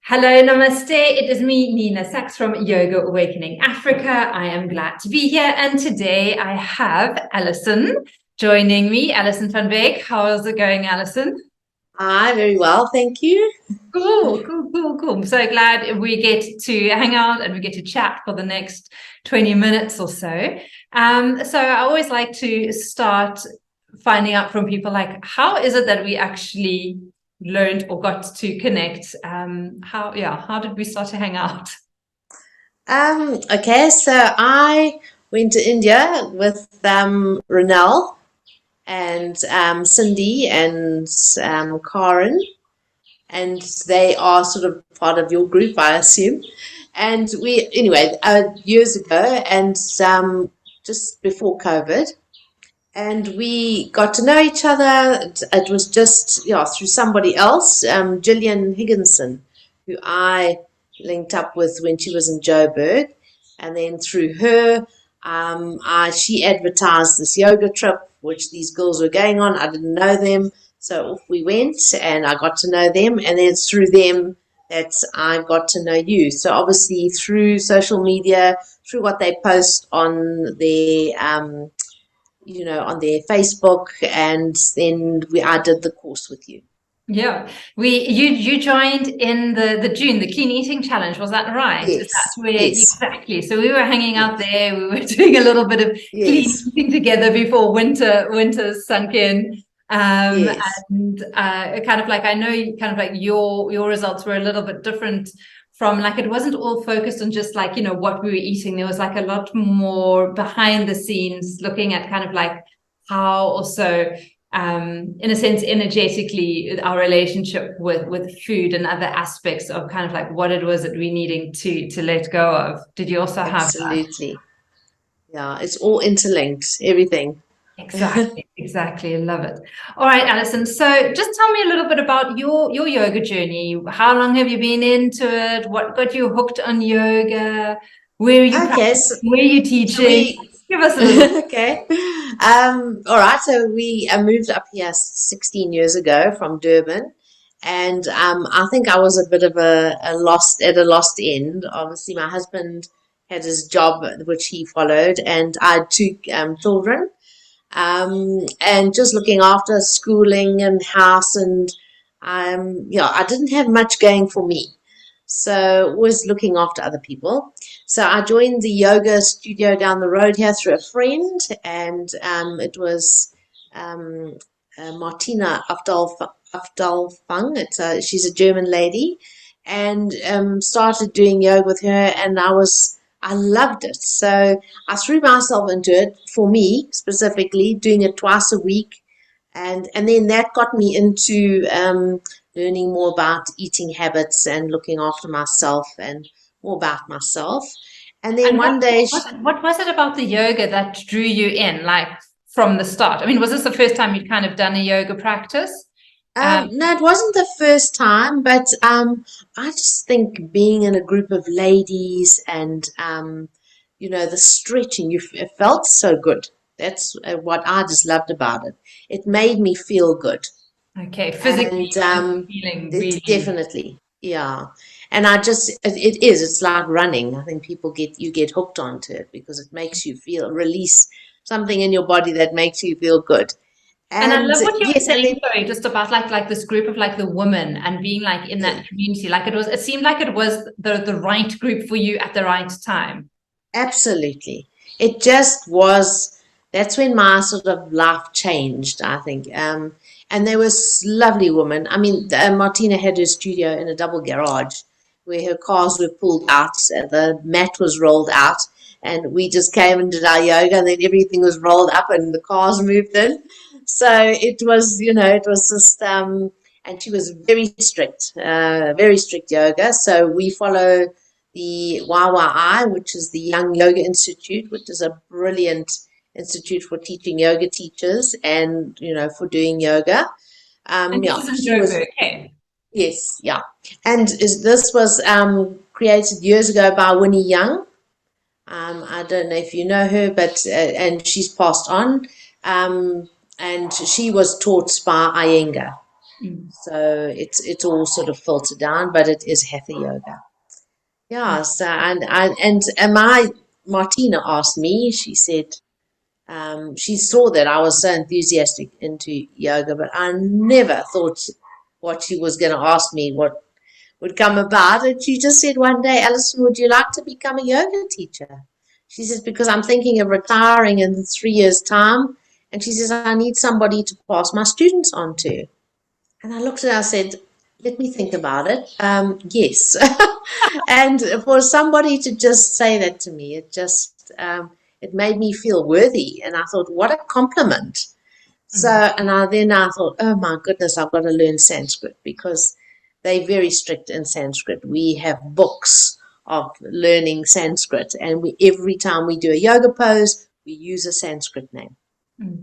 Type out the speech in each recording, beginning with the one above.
Hello, namaste. It is me, Nina Sachs from Yoga Awakening Africa. I am glad to be here. And today I have Alison joining me, Alison van Wyk. How's it going, Alison? Hi, very well, thank you. Cool, cool, cool, cool. I'm so glad we get to hang out and we get to chat for the next 20 minutes or so. So I always like to start finding out from people like, how is it that we actually learned or got to connect? How did we start to hang out? Okay, so I went to India with Renelle and Cindy and Karen, and they are sort of part of your group, I assume. And anyway, years ago, and just before COVID, and we got to know each other. It was just, yeah, through somebody else, Gillian Higginson, who I linked up with when she was in Joburg. And then through her, she advertised this yoga trip, which these girls were going on. I didn't know them. So off we went and I got to know them. And then it's through them that I got to know you. So obviously through social media, through what they post on on their Facebook, and then I did the course with you. Yeah, you joined in the June, the clean eating challenge, was that right? Is that Yes, where yes, exactly? So we were hanging out yes, there, we were doing a little bit of clean yes, eating together before winter sunk in. yes, And kind of like I know kind of like your results were a little bit different from like it wasn't all focused on just like, what we were eating. There was like a lot more behind the scenes looking at kind of like how also in a sense, energetically, our relationship with food and other aspects of kind of like what it was that we're needing to let go of. Did you also have that? absolutely. Yeah, it's all interlinked, everything. Exactly, exactly. I love it. All right, Alison. So just tell me a little bit about your yoga journey. How long have you been into it? What got you hooked on yoga? Where are you Okay, practicing? so, Where are you so teaching? we, Give us a little. okay. All right, so we moved up here 16 years ago from Durban. And I think I was a bit of a lost end. Obviously, my husband had his job, which he followed, and I had two children. And just looking after schooling and house, and I didn't have much going for me, so was looking after other people. So I joined the yoga studio down the road here through a friend, and it was um, Martina Afdal Fung. She's a German lady, and started doing yoga with her, and I loved it. So I threw myself into it, for me specifically, doing it twice a week. And then that got me into learning more about eating habits and looking after myself and more about myself. And then And one day, what was it about the yoga that drew you in, like from the start? I mean, was this the first time you'd kind of done a yoga practice? Um, no, it wasn't the first time, but I just think being in a group of ladies and, the stretching, it felt so good. That's what I just loved about it. It made me feel good. okay, physically, And you were feeling it's really definitely, yeah. And it's like running. I think you get hooked onto it because it makes you release something in your body that makes you feel good. and I And love what you were yes, and saying, then sorry, just about like this group of like the women and being like in yeah, that community. Like it seemed like it was the right group for you at the right time. absolutely. It just was, that's when my sort of life changed, I think. And there was lovely women. I mean, Martina had her studio in a double garage where her cars were pulled out, the mat was rolled out, and we just came and did our yoga, and then everything was rolled up and the cars moved in. So it was just, and she was very strict yoga. So we follow the YYI, which is the Young Yoga Institute, which is a brilliant institute for teaching yoga teachers and for doing yoga. And this Yeah, is in she was Joburg. Okay. yes, yeah, and this was created years ago by Winnie Young. I don't know if you know her, but and she's passed on. Um, and she was taught by Iyengar. So it's all sort of filtered down, but it is hatha yoga. Yeah. So and my Martina asked me. She said she saw that I was so enthusiastic into yoga, but I never thought what she was going to ask me what would come about. And she just said one day, Alison, would you like to become a yoga teacher? She says, because I'm thinking of retiring in 3 years' time. And she says, I need somebody to pass my students on to. And I looked at her, I said, let me think about it. Yes. And for somebody to just say that to me, it made me feel worthy. And I thought, what a compliment. So, and I thought, oh my goodness, I've got to learn Sanskrit because they're very strict in Sanskrit. We have books of learning Sanskrit, and every time we do a yoga pose, we use a Sanskrit name.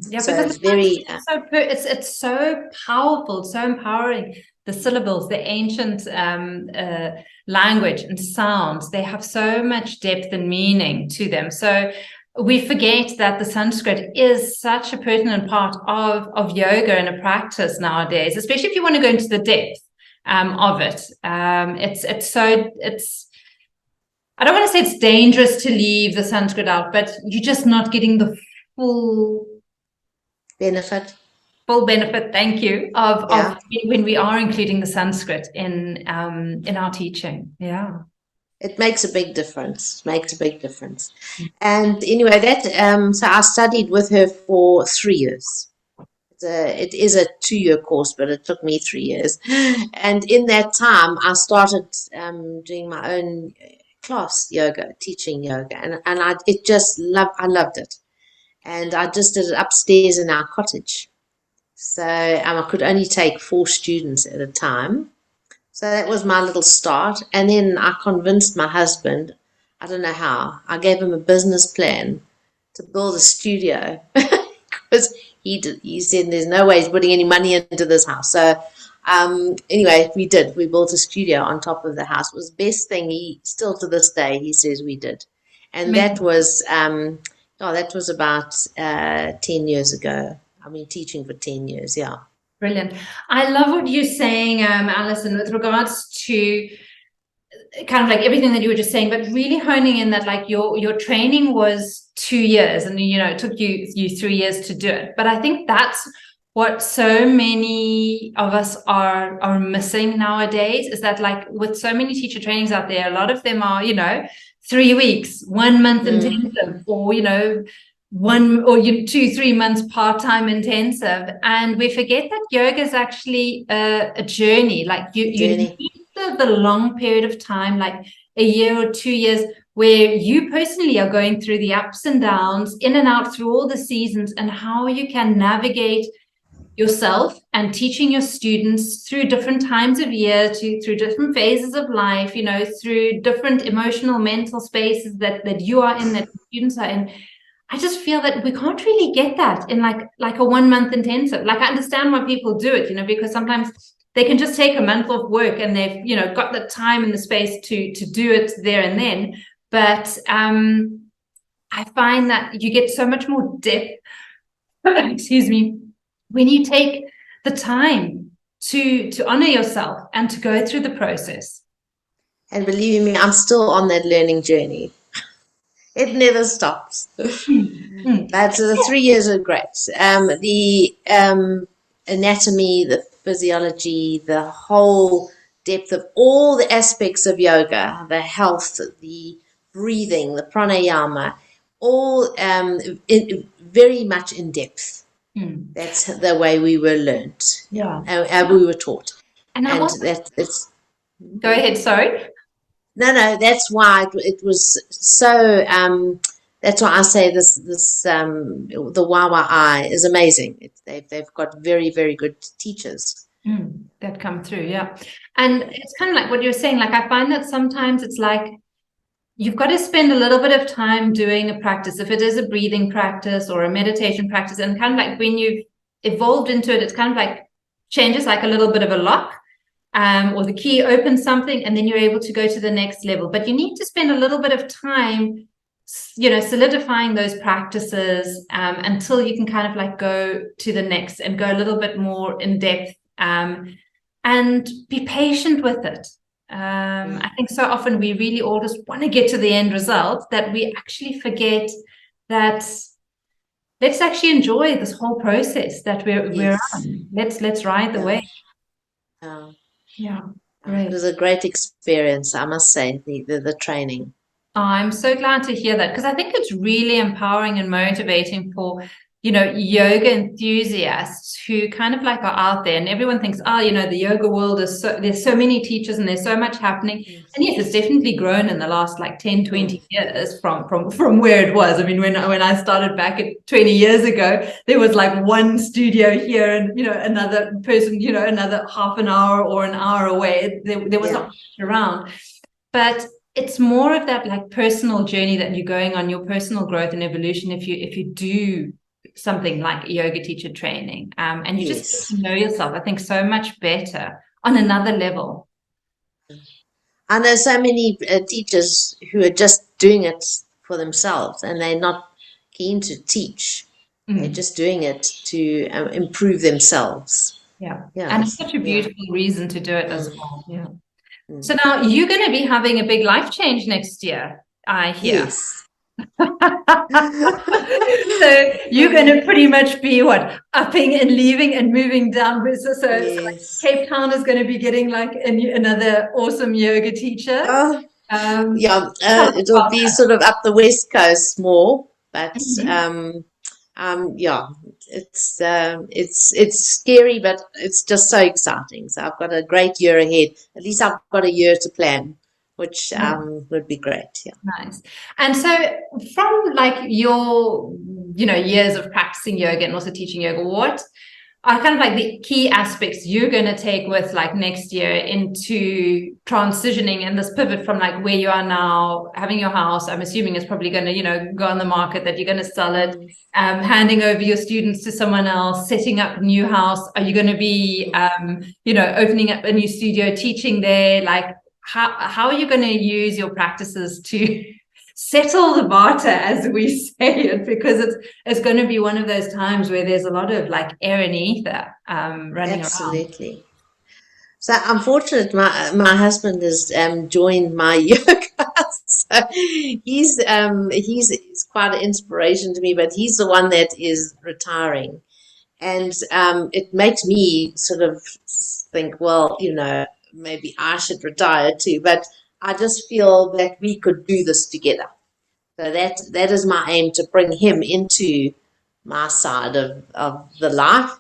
Yeah, so because it's very it's so powerful, so empowering. The syllables, the ancient language and sounds, they have so much depth and meaning to them. So we forget that the Sanskrit is such a pertinent part of yoga and a practice nowadays, especially if you want to go into the depth of it. It's I don't want to say it's dangerous to leave the Sanskrit out, but you're just not getting the full benefit. Thank you, of when we are including the Sanskrit in our teaching. Yeah. It makes a big difference. And anyway, so I studied with her for 3 years. It is a 2-year course, but it took me 3 years. And in that time, I started doing my own class yoga, teaching yoga, and I loved it. And I just did it upstairs in our cottage. So I could only take 4 students at a time. So that was my little start. And then I convinced my husband, I don't know how, I gave him a business plan to build a studio because he said there's no way he's putting any money into this house. So anyway, we did. We built a studio on top of the house. It was the best thing still to this day, he says we did. And that was about 10 years ago. I've been teaching for 10 years, yeah. Brilliant. I love what you're saying, Alison, with regards to kind of like everything that you were just saying, but really honing in that like your training was 2 years and, it took you 3 years to do it. But I think that's what so many of us are missing nowadays, is that like with so many teacher trainings out there, a lot of them are, 3 weeks, 1 month intensive, or, 1 or 2-3 months part-time intensive. And we forget that yoga is actually a journey. Like you need the long period of time, like a year or 2 years, where you personally are going through the ups and downs, in and out through all the seasons, and how you can navigate yourself and teaching your students through different times of year, through different phases of life, through different emotional, mental spaces that you are in, that students are in. I just feel that we can't really get that in like a 1 month intensive. Like, I understand why people do it, because sometimes they can just take a month off work and they've, got the time and the space to do it there and then. But I find that you get so much more depth, excuse me, when you take the time to honor yourself and to go through the process. And believe me, I'm still on that learning journey. It never stops. But the 3 years are great. The anatomy, the physiology, the whole depth of all the aspects of yoga, the health, the breathing, the pranayama, all very much in depth. That's the way we were learnt. Yeah. We were taught. And it's go ahead, sorry. No, that's why it was so. That's why I say the YYI is amazing. They've got very, very good teachers that come through, yeah. And it's kind of like what you're saying. Like, I find that sometimes it's like you've got to spend a little bit of time doing a practice, if it is a breathing practice or a meditation practice, and kind of like when you've evolved into it, it's kind of like changes like a little bit of a lock. Or the key opens something, and then you're able to go to the next level. But you need to spend a little bit of time, solidifying those practices until you can kind of like go to the next and go a little bit more in depth and be patient with it. I think so often we really all just want to get to the end result that we actually forget that let's actually enjoy this whole process that we're on. Let's ride the wave. Yeah, great. It was a great experience, I must say, the training. I'm so glad to hear that, because I think it's really empowering and motivating for, yoga enthusiasts who kind of like are out there, and everyone thinks, the yoga world is there's so many teachers and there's so much happening. And yes, it's definitely grown in the last like 10, 20 years from where it was. I mean, when I started back at 20 years ago, there was like one studio here and, another person, another half an hour or an hour away. There was not much around. But it's more of that like personal journey that you're going on, your personal growth and evolution if you do something like yoga teacher training, and you just get to know yourself, I think, so much better on another level. I know so many teachers who are just doing it for themselves and they're not keen to teach. They're just doing it to improve themselves. Yeah. And it's such a beautiful reason to do it as well. Yeah. So now you're going to be having a big life change next year, I hear. Yes. So you're going to pretty much be upping and leaving and moving down. So like Cape Town is going to be getting like another awesome yoga teacher. It'll be sort of up the West Coast more, but it's scary, but it's just so exciting. So I've got a great year ahead. At least I've got a year to plan, which would be great. Yeah. Nice. And so from like your, years of practicing yoga and also teaching yoga, what are kind of like the key aspects you're going to take with like next year into transitioning and this pivot from like where you are now, having your house? I'm assuming it's probably going to, go on the market, that you're going to sell it, handing over your students to someone else, setting up a new house. Are you going to be, opening up a new studio, teaching there? Like, how are you going to use your practices to settle the barter, as we say it, because it's going to be one of those times where there's a lot of like air and ether running around. So I'm fortunate my husband has joined my yoga. So he's quite an inspiration to me, but he's the one that is retiring, and it makes me sort of think, well, maybe I should retire too, but I just feel that we could do this together. So that is my aim, to bring him into my side of the life.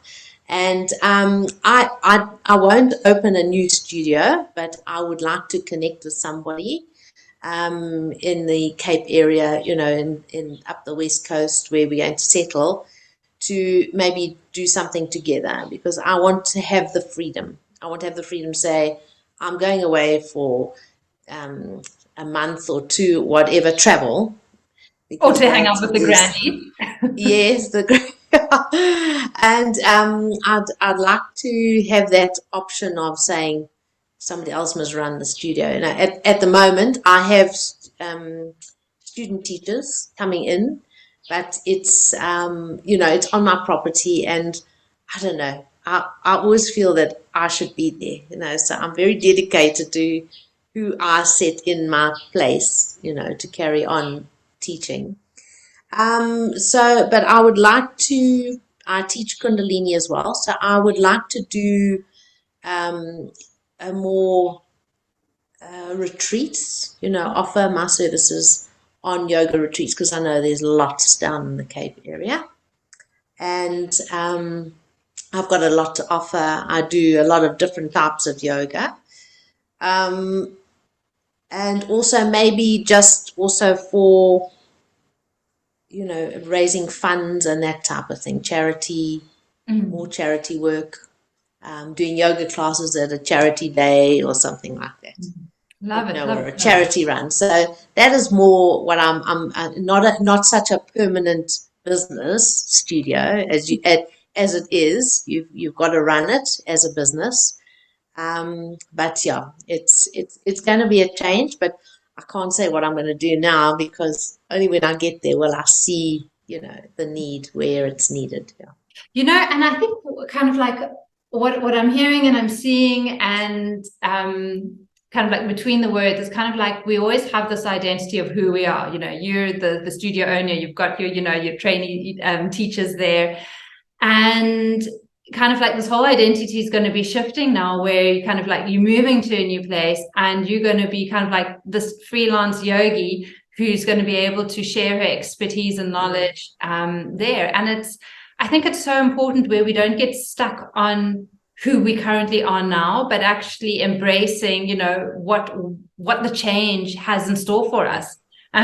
And I won't open a new studio, but I would like to connect with somebody in the Cape area, in up the West Coast where we're going to settle, to maybe do something together, because I want to have the freedom. I want to have the freedom to say, I'm going away for a month or two, whatever, travel. Or to hang out with the granny. Yes, and I'd like to have that option of saying somebody else must run the studio. At the moment, I have student teachers coming in, but it's it's on my property, and I don't know. I always feel that I should be there, so I'm very dedicated to who I set in my place, to carry on teaching. But I would like to, I teach Kundalini as well, so I would like to do a more retreats, offer my services on yoga retreats, because I know there's lots down in the Cape area. And I've got a lot to offer. I do a lot of different types of yoga. And also maybe just also for, raising funds and that type of thing, charity, more charity work, doing yoga classes at a charity day or something like that. Love it. Or a charity run. So that is more what I'm not such a permanent business studio as it is. You've got to run it as a business. But yeah, it's going to be a change, but I can't say what I'm going to do now, because only when I get there will I see, the need where it's needed. Yeah. And I think kind of like what I'm hearing and I'm seeing, and kind of like between the words, is kind of like we always have this identity of who we are. You know, you're the studio owner, you've got your, you know, your trainee teachers there, and kind of like this whole identity is going to be shifting now, where you kind of like you're moving to a new place and you're going to be kind of like this freelance yogi who's going to be able to share her expertise and knowledge there. And I think it's so important where we don't get stuck on who we currently are now, but actually embracing, you know, what the change has in store for us.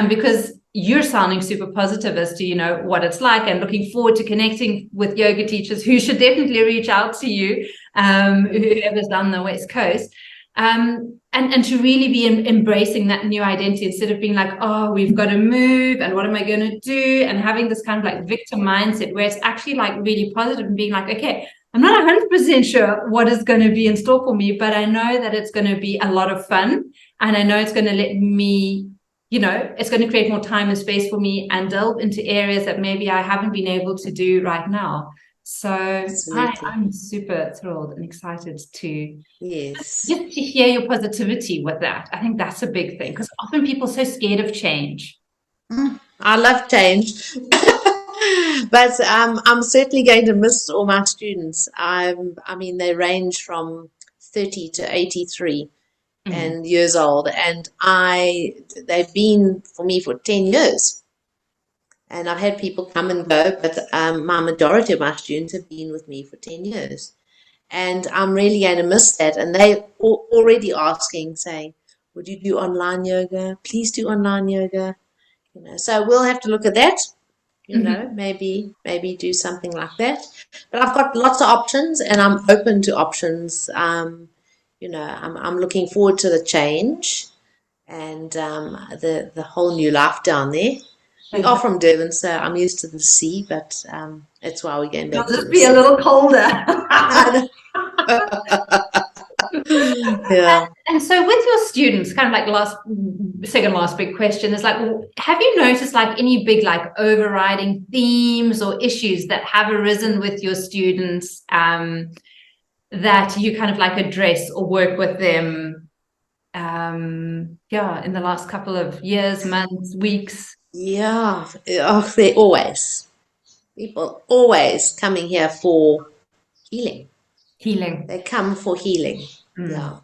Because you're sounding super positive as to, you know, what it's like, and looking forward to connecting with yoga teachers who should definitely reach out to you, whoever's down the West Coast. And to really be embracing that new identity, instead of being like, oh, we've got to move and what am I going to do, and having this kind of like victim mindset, where it's actually like really positive and being like, okay, I'm not 100% sure what is going to be in store for me, but I know that it's going to be a lot of fun, and I know it's going to let me, you know, it's going to create more time and space for me and delve into areas that maybe I haven't been able to do right now. So I'm super thrilled and excited to just to hear your positivity with that. I think that's a big thing, because often people are so scared of change. I love change. But I'm certainly going to miss all my students. I mean, they range from 30 to 83 and years old, and they've been for me for 10 years. And I've had people come and go, but my majority of my students have been with me for 10 years. And I'm really going to miss that. And they already asking, saying, would you do online yoga? Please do online yoga. You know, so we'll have to look at that. You know, maybe do something like that. But I've got lots of options, and I'm open to options. You know, I'm looking forward to the change and the whole new life down there. We are from Durban, so I'm used to the sea, but that's why we're going back to the sea. It'll just be a little colder. Yeah. And so with your students, kind of like second last big question is like, have you noticed like any big like overriding themes or issues that have arisen with your students that you kind of like address or work with them in the last couple of years, months, weeks? Yeah. Oh, they're always people always coming here for healing. They come for healing. Yeah.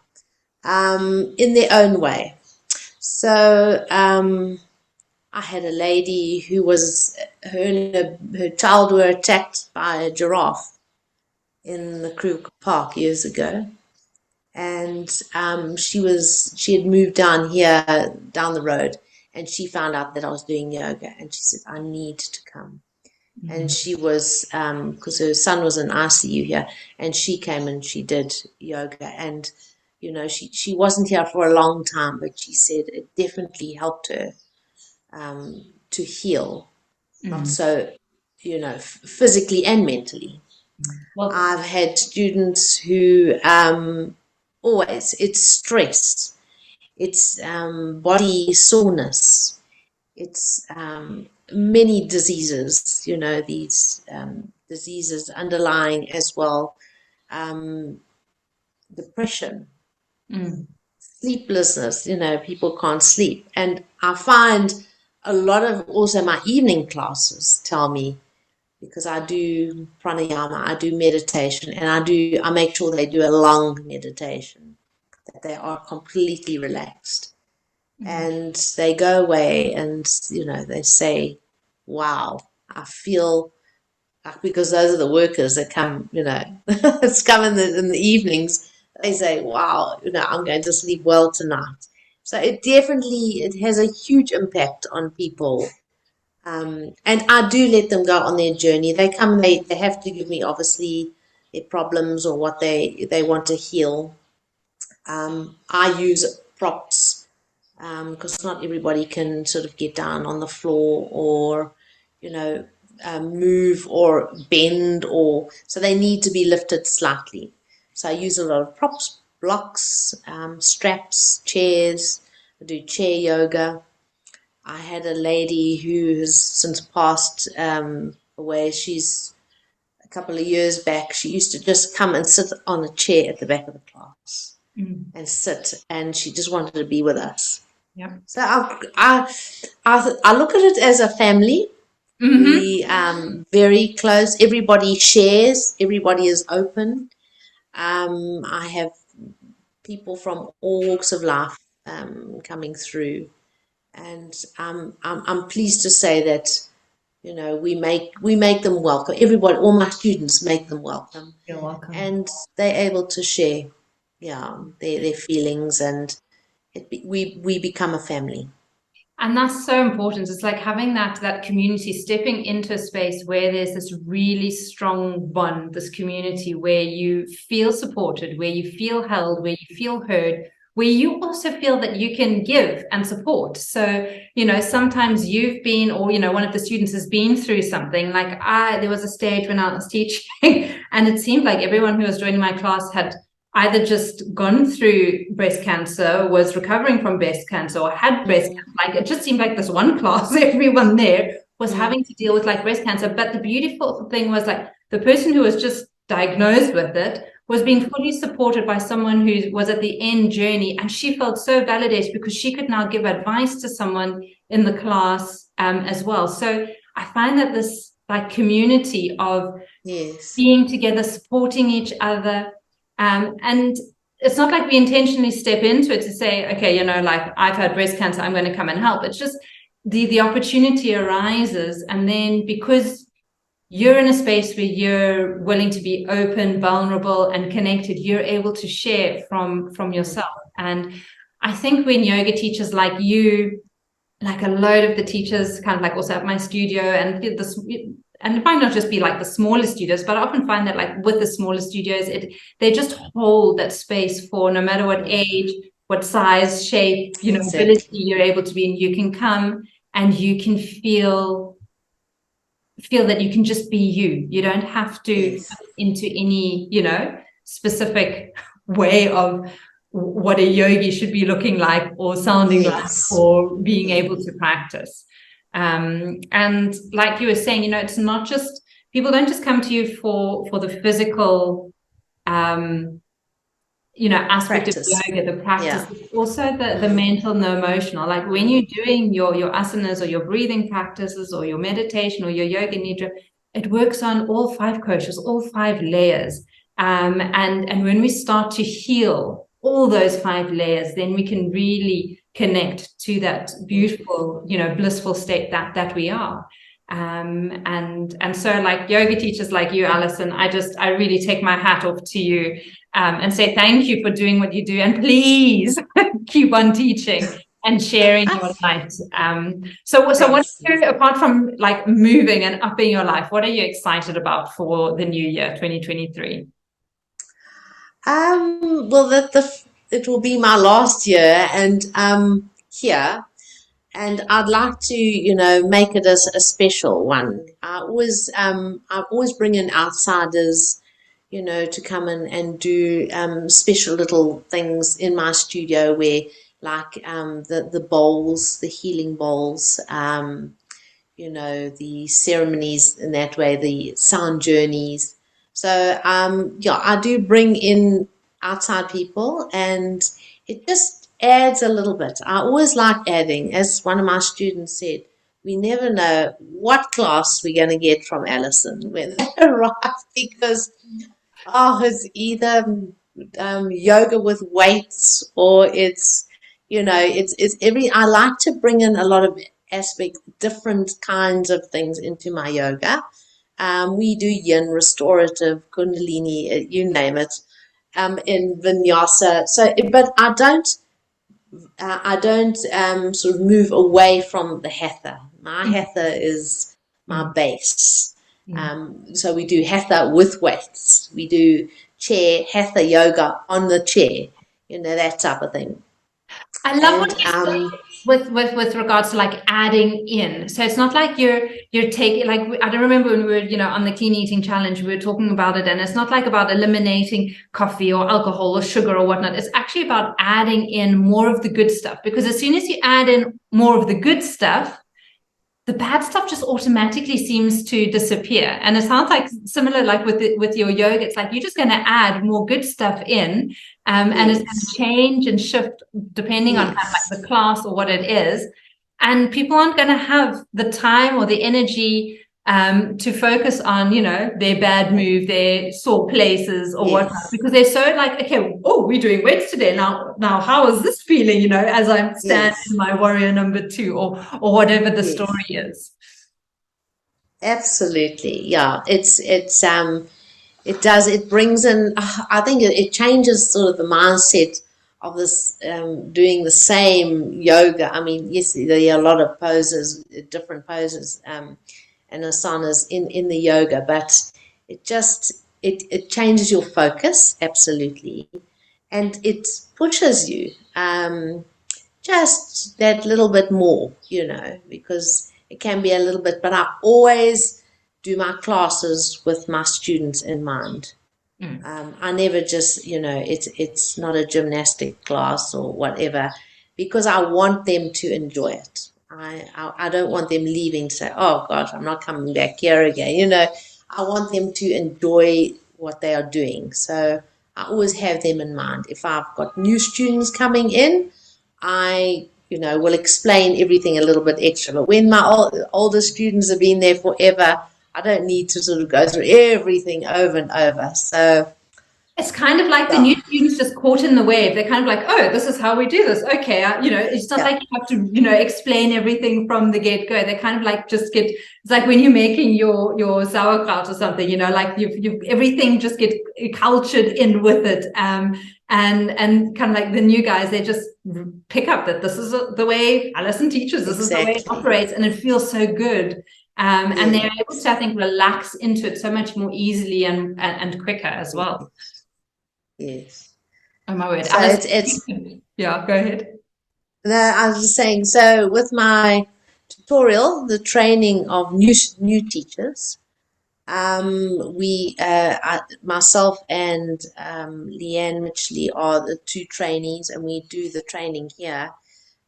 In their own way. So I had a lady who was her child were attacked by a giraffe in the Kruger Park years ago, and she had moved down here down the road, and she found out that I was doing yoga, and she said, I need to come. And she was because her son was in ICU here, and she came and she did yoga, and you know, she wasn't here for a long time, but she said it definitely helped her to heal, not so, you know, physically and mentally. Well, I've had students who always, it's stress, it's body soreness, it's many diseases, you know, these diseases underlying as well, depression. Sleeplessness, you know, people can't sleep. And I find a lot of also my evening classes tell me, because I do pranayama, I do meditation, and I make sure they do a long meditation, that they are completely relaxed. And they go away and, you know, they say, wow, I feel like, because those are the workers that come, you know, it's come in the evenings. They say, wow, you know, I'm going to sleep well tonight. So it has a huge impact on people. And I do let them go on their journey. They come, they have to give me obviously their problems or what they want to heal. I use props because not everybody can sort of get down on the floor or, you know, move or bend, or so they need to be lifted slightly. So I use a lot of props, blocks, straps, chairs. I do chair yoga. I had a lady who has since passed away. She's a couple of years back, she used to just come and sit on a chair at the back of the class and sit, and she just wanted to be with us. Yeah. So I look at it as a family. We very close. Everybody shares. Everybody is open. I have people from all walks of life coming through, and I'm pleased to say that, you know, we make them welcome. Everybody, all my students make them welcome. You're welcome. And they're able to share, their feelings, and we become a family. And that's so important. It's like having that community, stepping into a space where there's this really strong bond, this community where you feel supported, where you feel held, where you feel heard, where you also feel that you can give and support. So, you know, sometimes you've been, or, you know, one of the students has been through something. Like there was a stage when I was teaching and it seemed like everyone who was joining my class had either just gone through breast cancer, was recovering from breast cancer, or had breast cancer. Like, it just seemed like this one class, everyone there was having to deal with like breast cancer. But the beautiful thing was, like, the person who was just diagnosed with it was being fully supported by someone who was at the end journey, and she felt so validated because she could now give advice to someone in the class as well. So I find that this like community of being together, supporting each other, and it's not like we intentionally step into it to say, okay, you know, like, I've had breast cancer, I'm going to come and help. It's just the opportunity arises, and then because you're in a space where you're willing to be open, vulnerable, and connected, you're able to share from yourself. And I think when yoga teachers like you, like a load of the teachers kind of like also at my studio, and this, and it might not just be like the smaller studios, but I often find that like with the smaller studios, they just hold that space for no matter what age, what size, shape, you know, ability you're able to be in. You can come and you can feel that you can just be you. You don't have to fit into any, you know, specific way of what a yogi should be looking like or sounding like or being able to practice. And like you were saying, you know, it's not just, people don't just come to you for the physical, you know, aspect of yoga, the practice, also the mental and the emotional. Like when you're doing your asanas or your breathing practices or your meditation or your yoga nidra, it works on all 5 koshas, all 5 layers. And when we start to heal all those 5 layers, then we can really connect to that beautiful, you know, blissful state that we are. And so like yoga teachers like you, Alison, I really take my hat off to you, and say thank you for doing what you do, and please keep on teaching and sharing your light. So what, apart from like moving and upping your life, what are you excited about for the new year, 2023? Well, it will be my last year, and here, and I'd like to, you know, make it a special one. I always bring in outsiders, you know, to come in and do special little things in my studio, where like the bowls, the healing bowls, you know, the ceremonies in that way, the sound journeys. So I do bring in outside people, and it just adds a little bit. I always like adding, as one of my students said, we never know what class we're going to get from Alison when they arrive, because it's either yoga with weights, or it's, you know, it's I like to bring in a lot of aspects, different kinds of things into my yoga. We do yin, restorative, kundalini, you name it, in vinyasa. So, but I don't sort of move away from the hatha. My hatha is my base. So we do hatha with weights. We do chair, hatha yoga on the chair, you know, that type of thing. I love what you say with regards to like adding in. So it's not like you're taking, like, I don't remember when we were, you know, on the clean eating challenge, we were talking about it, and it's not like about eliminating coffee or alcohol or sugar or whatnot. It's actually about adding in more of the good stuff, because as soon as you add in more of the good stuff, the bad stuff just automatically seems to disappear. And it sounds like similar, like with your yoga, it's like you're just going to add more good stuff in, and it's going to change and shift depending on kind of like the class or what it is. And people aren't going to have the time or the energy to focus on, their bad move, their sore places or whatnot, because they're so like, okay, we're doing weights today. Now, how is this feeling, as I'm standing in my warrior number 2 or whatever the story is. Absolutely. Yeah. It brings in, I think it changes sort of the mindset of this, doing the same yoga. I mean, yes, there are a lot of poses, different poses, and asanas in the yoga, but it changes your focus, absolutely, and it pushes you just that little bit more, because it can be a little bit, but I always do my classes with my students in mind. I never just, it's not a gymnastic class or whatever, because I want them to enjoy it. I don't want them leaving to say, oh gosh, I'm not coming back here again. I want them to enjoy what they are doing. So I always have them in mind. If I've got new students coming in, I will explain everything a little bit extra. But when my older students have been there forever, I don't need to sort of go through everything over and over. So it's kind of like the new students just caught in the wave. They're kind of like, oh, this is how we do this. Okay. It's not like you have to, explain everything from the get-go. They kind of like it's like when you're making your sauerkraut or something, like you've everything just get cultured in with it. And kind of like the new guys, they just pick up that this is the way Alison teaches. This is the way it operates. And it feels so good. And they're able to, I think, relax into it so much more easily and quicker as well. Yes. Oh my word. So it's yeah, go ahead. No, I was just saying, so with my tutorial, the training of new teachers, myself and Leanne Mitchley are the 2 trainees, and we do the training here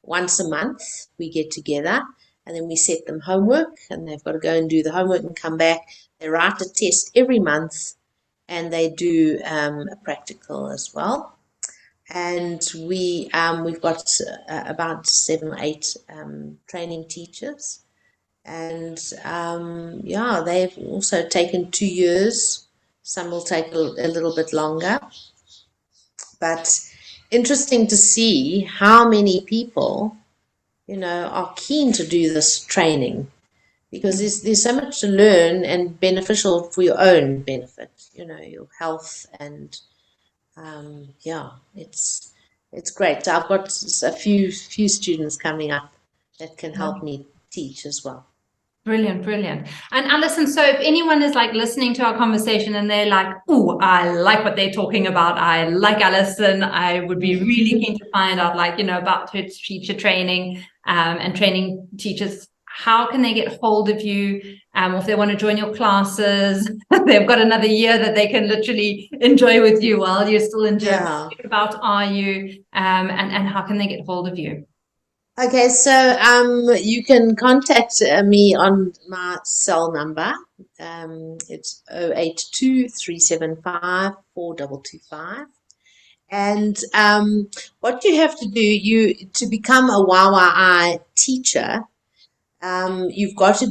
once a month. We get together and then we set them homework, and they've got to go and do the homework and come back. They write a test every month, and they do a practical as well. And we've got about 7 or 8 training teachers, and they've also taken 2 years. Some will take a little bit longer, but interesting to see how many people are keen to do this training, because there's so much to learn and beneficial for your own benefit, your health, and it's great. So I've got a few students coming up that can help me teach as well. Brilliant. And Alison, so if anyone is like listening to our conversation and they're like, oh, I like what they're talking about, I like Alison, I would be really keen to find out about her teacher training and training teachers, how can they get hold of you? If they want to join your classes, they've got another year that they can literally enjoy with you while you're still in Joburg. About are you, and how can they get hold of you? Okay, so you can contact me on my cell number. It's 082-375-4225. And what you have to do, to become a YYI teacher, you've got to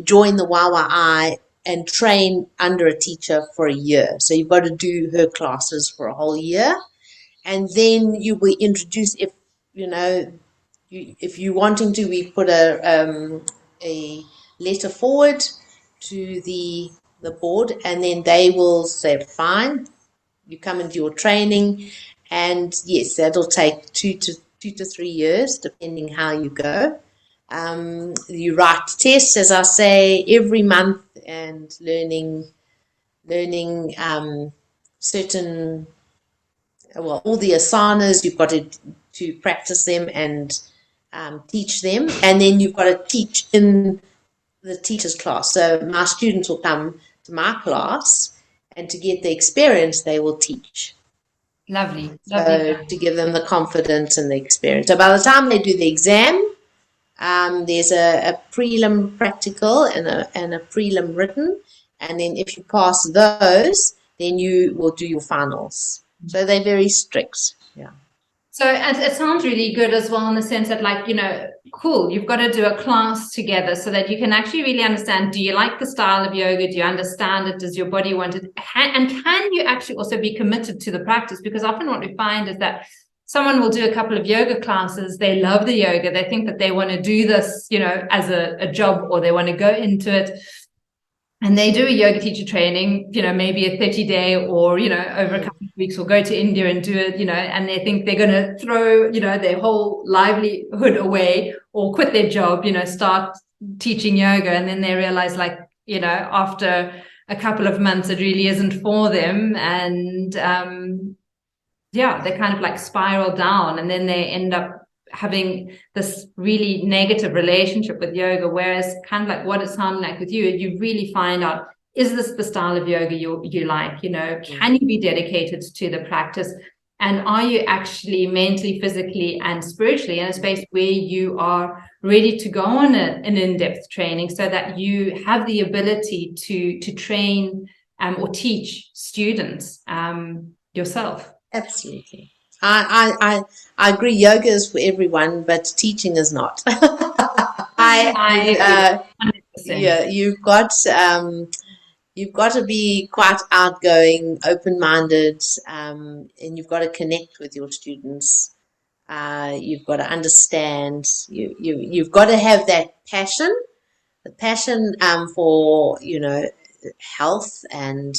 join the YYI and train under a teacher for a year. So you've got to do her classes for a whole year, and then you will introduce, if you're wanting to, we put a letter forward to the board, and then they will say, fine, you come into your training, and yes, that'll take 2 to 3 years, depending how you go. You write tests, as I say, every month, and learning certain, all the asanas, you've got to practice them and teach them, and then you've got to teach in the teacher's class. So my students will come to my class, and to get the experience, they will teach. Lovely. So to give them the confidence and the experience. So by the time they do the exam, There's a prelim practical and a prelim written, and then if you pass those, then you will do your finals. So they're very strict. Yeah. So it sounds really good as well in the sense that, like, cool, you've got to do a class together so that you can actually really understand, do you like the style of yoga? Do you understand it? Does your body want it? And can you actually also be committed to the practice? Because often what we find is that someone will do a couple of yoga classes, they love the yoga, they think that they want to do this, as a job, or they want to go into it. And they do a yoga teacher training, maybe a 30-day or, over a couple of weeks, or go to India and do it, and they think they're going to throw, their whole livelihood away or quit their job, start teaching yoga. And then they realize, like, after a couple of months, it really isn't for them. And they kind of like spiral down, and then they end up having this really negative relationship with yoga. Whereas kind of like what it sounded like with you, you really find out, is this the style of yoga you like? Can you be dedicated to the practice? And are you actually mentally, physically, and spiritually in a space where you are ready to go on an in-depth training, so that you have the ability to train or teach students yourself? Absolutely. I agree. Yoga is for everyone, but teaching is not. I Yeah, you've got to be quite outgoing, open-minded, and you've got to connect with your students. You've got to understand. You've got to have that passion, the passion for health and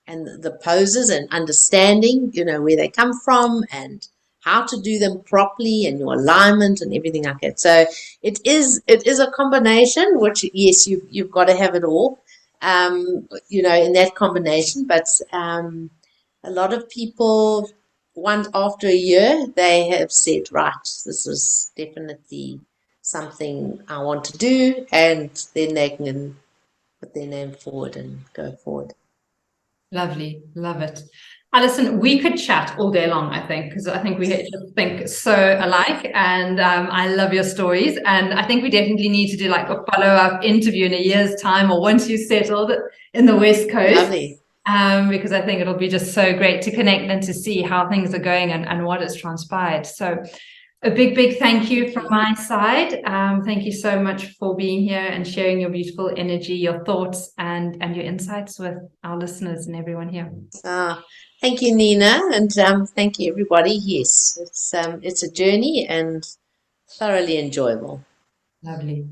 the poses, and understanding where they come from and how to do them properly, and your alignment and everything like that. So it is a combination, which, yes, you've got to have it all, in that combination. But a lot of people, once after a year, they have said, right, this is definitely something I want to do, and then they can put their name forward and go forward. Lovely. Love it. Alison, we could chat all day long, I think, because I think we just think so alike, and I love your stories. And I think we definitely need to do like a follow-up interview in a year's time, or once you settled in the West Coast. Lovely. Because I think it'll be just so great to connect and to see how things are going and what has transpired. So a big thank you from my side. Thank you so much for being here and sharing your beautiful energy, your thoughts, and your insights with our listeners and everyone here. Thank you, Nina, and thank you, everybody. Yes, it's a journey and thoroughly enjoyable. Lovely.